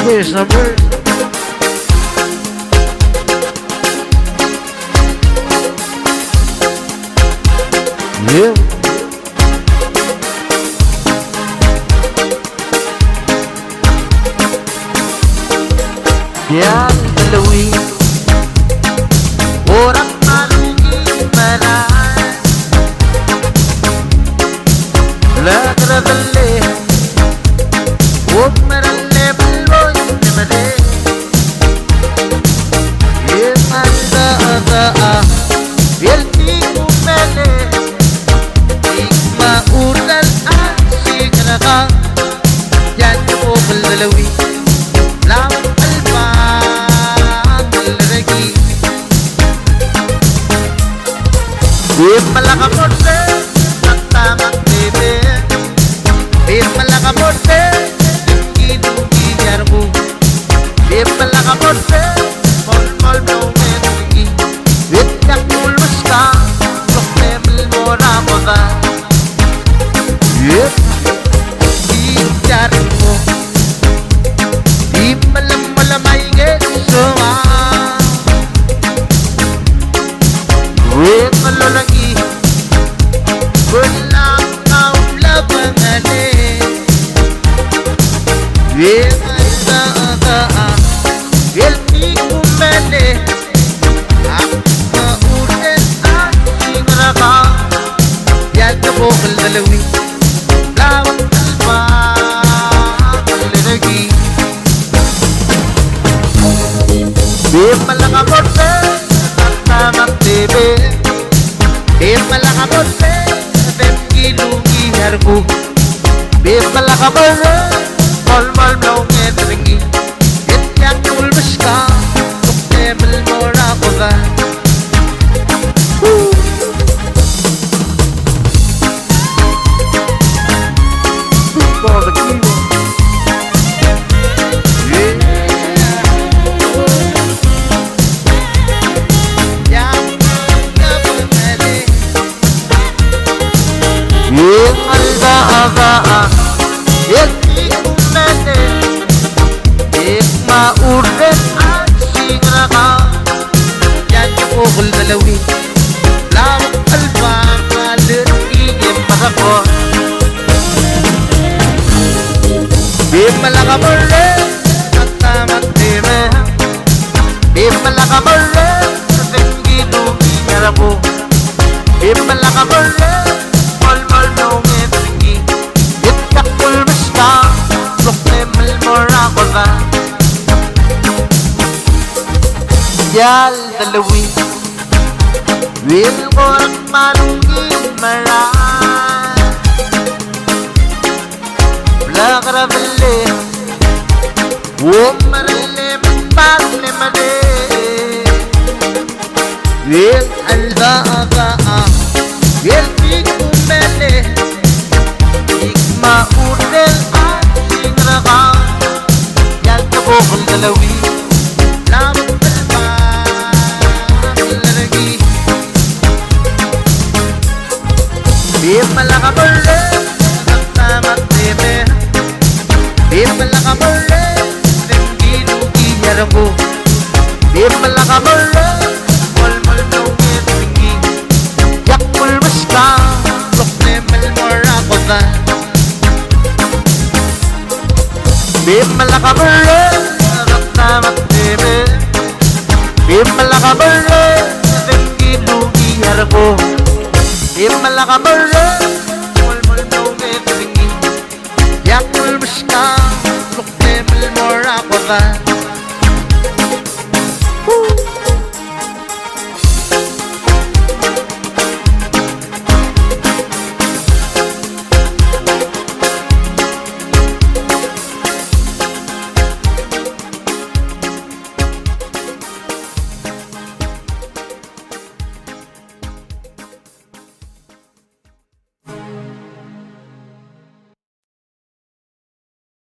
There's a bird. Yeah. Yan dalawi orang marungi maran lagravalle omaralle bulvoy nemade ye manda ada yelti kumele ikma urdal asigraka yan ko dalawi lam Malakamote, Tatamang Bebe, Malakamote, Kinuki Yarbu, Malakamote, Mol no Mengi, Yakul Muska, Tokemel Mora Moda, Yarbu, Malamay Gesoa, Malolagi. Malakamote, Mol no Mengi, Yakul Muska, Tokemel Mora Moda. For the keyboard. Urden asigraka yan ko dalawi law alba malir ingin pasako malakamote tatamang Bebe malakamote tengidu yarabu malakamote mol no mengi yakul musta tokemel mora koda Yal dalawi Wil korak marungi maran Blagravalle Omaralle manparle made Wil alba aga Wil tikumele Ikma urdel asigraka Yal kabokal dalawi Malakamote, Tatamang Bebe, Malakamote, Kinuki Yarbu, Malakamote, Mol no Mengi, Yakul Muska, Tokemel Mora Moda. Malakamote, Tatamang Bebe, Malakamote, Kinuki Yarbu. Malakamote, Mol no Mengi, Yakul Muska, Tokemel Mora Moda.